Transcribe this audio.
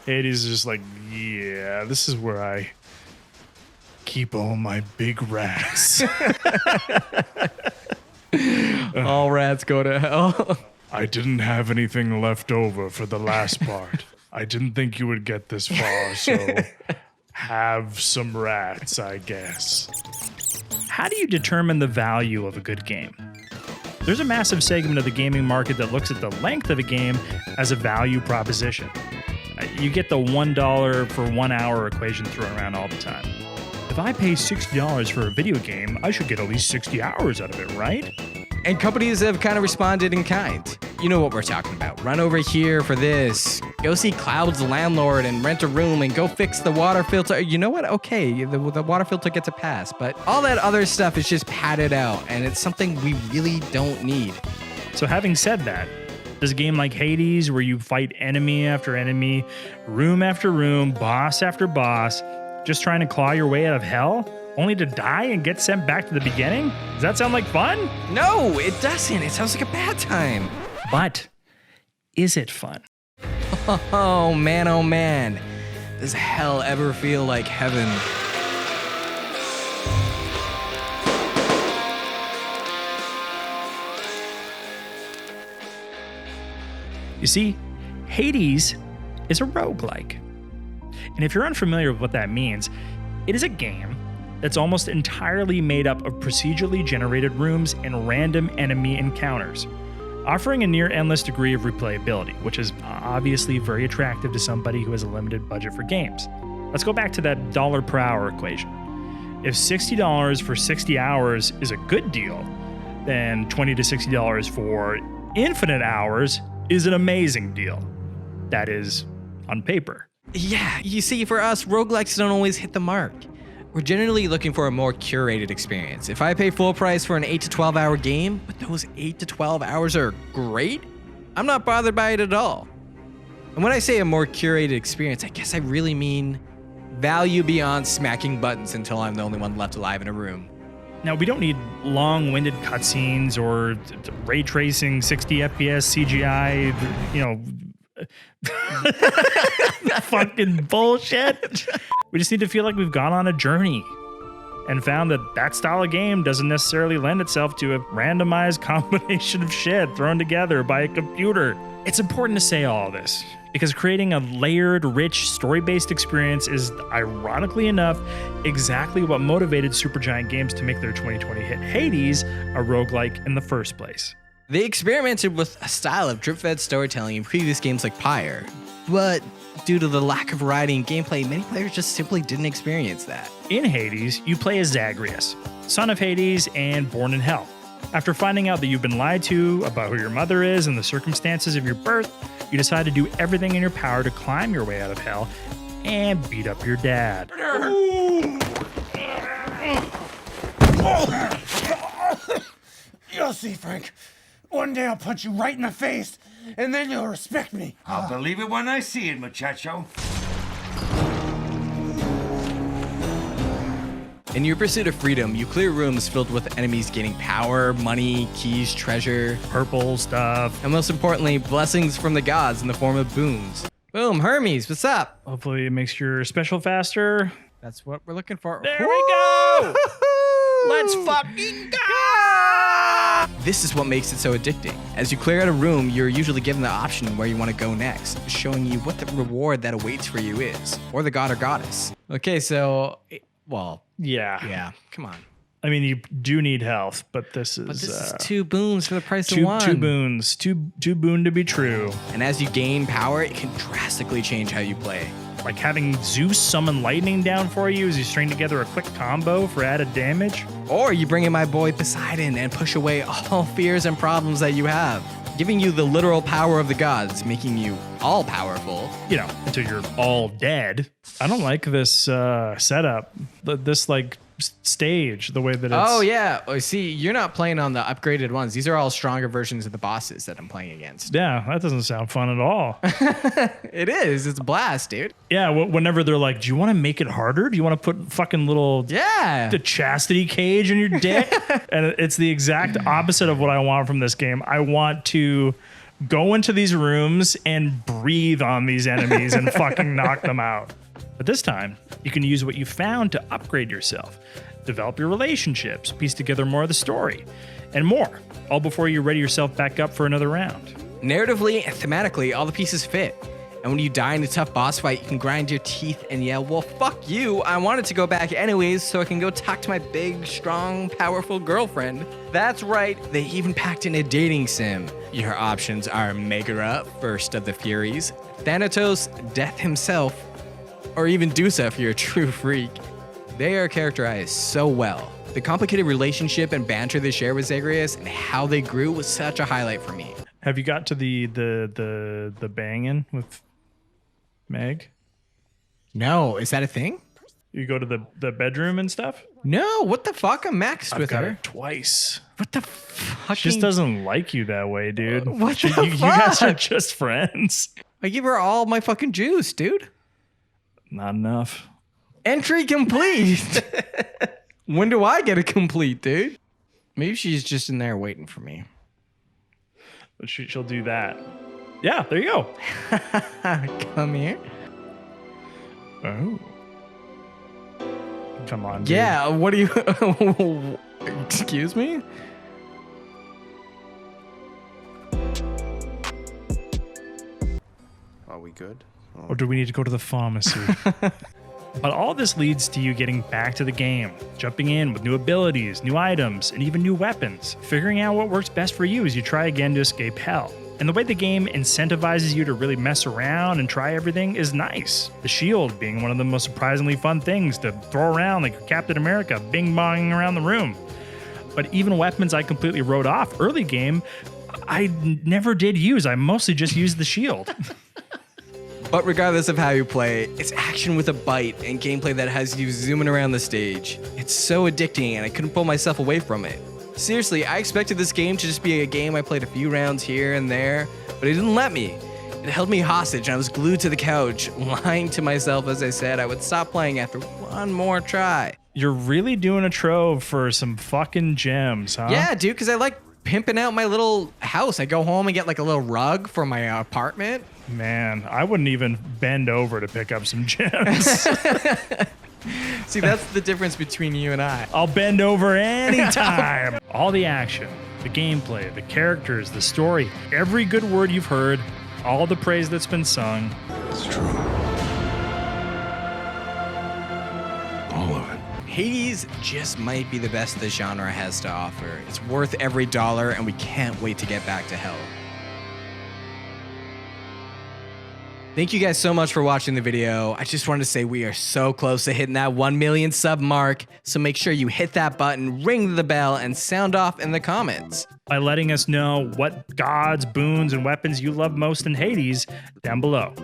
Hades is just like, yeah, this is where I keep all my big rats. All rats go to hell. I didn't have anything left over for the last part. I didn't think you would get this far, so have some rats, I guess. How do you determine the value of a good game? There's a massive segment of the gaming market that looks at the length of a game as a value proposition. You get the $1 for 1 hour equation thrown around all the time. If I pay $60 for a video game, I should get at least 60 hours out of it, right? And companies have kind of responded in kind. You know what we're talking about. Run over here for this. Go see Cloud's landlord and rent a room and go fix the water filter. You know what? Okay, the water filter gets a pass, but all that other stuff is just padded out, and it's something we really don't need. So having said that, does a game like Hades, where you fight enemy after enemy, room after room, boss after boss, just trying to claw your way out of hell, only to die and get sent back to the beginning? Does that sound like fun? No, it doesn't. It sounds like a bad time. But is it fun? Oh man. Does hell ever feel like heaven? You see, Hades is a roguelike. And if you're unfamiliar with what that means, it is a game that's almost entirely made up of procedurally generated rooms and random enemy encounters, offering a near endless degree of replayability, which is obviously very attractive to somebody who has a limited budget for games. Let's go back to that dollar per hour equation. If $60 for 60 hours is a good deal, then $20 to $60 for infinite hours is an amazing deal. That is, on paper. Yeah, you see, for us, roguelikes don't always hit the mark. We're generally looking for a more curated experience. If I pay full price for an 8 to 12 hour game, but those 8 to 12 hours are great, I'm not bothered by it at all. And when I say a more curated experience, I guess I really mean value beyond smacking buttons until I'm the only one left alive in a room. Now, we don't need long-winded cutscenes or ray tracing, 60 FPS, CGI, fucking bullshit. We just need to feel like we've gone on a journey and found that style of game doesn't necessarily lend itself to a randomized combination of shit thrown together by a computer. It's important to say all this because creating a layered, rich, story-based experience is, ironically enough, exactly what motivated Supergiant Games to make their 2020 hit Hades a roguelike in the first place. They experimented with a style of drip-fed storytelling in previous games like Pyre, but due to the lack of variety in gameplay, many players just simply didn't experience that. In Hades, you play as Zagreus, son of Hades and born in hell. After finding out that you've been lied to about who your mother is and the circumstances of your birth, you decide to do everything in your power to climb your way out of hell and beat up your dad. You'll see, Frank. One day I'll punch you right in the face, and then you'll respect me. I'll believe it when I see it, muchacho. In your pursuit of freedom, you clear rooms filled with enemies gaining power, money, keys, treasure, Purple stuff. and most importantly, blessings from the gods in the form of boons. Boom, Hermes, what's up? Hopefully it makes your special faster. That's what we're looking for. There we go! Let's fucking go! This is what makes it so addicting. As you clear out a room, you're usually given the option where you want to go next, showing you what the reward that awaits for you is, or the god or goddess. Okay, so, yeah, come on. I mean, you do need health, but this is... But this is 2 boons for the price of 1. 2 boons. Too boon to be true. And as you gain power, it can drastically change how you play. Like having Zeus summon lightning down for you as you string together a quick combo for added damage. Or you bring in my boy Poseidon and push away all fears and problems that you have, giving you the literal power of the gods, making you all powerful. Until you're all dead. I don't like this setup. This stage, the way that it's... Oh, yeah. Oh, see, you're not playing on the upgraded ones. These are all stronger versions of the bosses that I'm playing against. Yeah, that doesn't sound fun at all. It is. It's a blast, dude. Yeah, whenever they're like, do you want to make it harder? Do you want to put fucking little the chastity cage in your dick? And it's the exact opposite of what I want from this game. I want to go into these rooms and breathe on these enemies and fucking knock them out. But this time, you can use what you found to upgrade yourself, develop your relationships, piece together more of the story, and more, all before you ready yourself back up for another round. Narratively and thematically, all the pieces fit. And when you die in a tough boss fight, you can grind your teeth and yell, well, fuck you. I wanted to go back anyways so I can go talk to my big, strong, powerful girlfriend. That's right, they even packed in a dating sim. Your options are Megaera, first of the Furies, Thanatos, Death himself, or even Dusa if you're a true freak. They are characterized so well. The complicated relationship and banter they share with Zagreus and how they grew was such a highlight for me. Have you got to the banging with Meg? No, is that a thing? You go to the bedroom and stuff? No, what the fuck? I'm maxed with Got her. it twice. What the fuck? She just doesn't like you that way, dude. What the You guys are fuck? just friends. I give her all my fucking juice, dude. Not enough. Entry complete. When do I get a complete, dude? Maybe she's just in there waiting for me. But she'll do that. Yeah, there you go. Come here. Oh. Come on, dude. Yeah, what do you... Excuse me? Are we good? Or do we need to go to the pharmacy? But all this leads to you getting back to the game, jumping in with new abilities, new items, and even new weapons, figuring out what works best for you as you try again to escape hell. And the way the game incentivizes you to really mess around and try everything is nice. The shield being one of the most surprisingly fun things to throw around like Captain America, bing-bonging around the room. But even weapons I completely wrote off early game, I never did use. I mostly just used the shield. But regardless of how you play, it's action with a bite and gameplay that has you zooming around the stage. It's so addicting and I couldn't pull myself away from it. Seriously, I expected this game to just be a game I played a few rounds here and there, but it didn't let me. It held me hostage and I was glued to the couch, lying to myself as I said I would stop playing after one more try. You're really doing a trove for some fucking gems, huh? Yeah, dude, because I like pimping out my little house. I go home and get like a little rug for my apartment. Man, I wouldn't even bend over to pick up some gems. See, that's the difference between you and I. I'll bend over anytime. All the action, the gameplay, the characters, the story, every good word you've heard, all the praise that's been sung. It's true. All of it. Hades just might be the best the genre has to offer. It's worth every dollar, and we can't wait to get back to hell. Thank you guys so much for watching the video. I just wanted to say we are so close to hitting that 1 million sub mark, so make sure you hit that button, ring the bell, and sound off in the comments. By letting us know what gods, boons, and weapons you love most in Hades down below.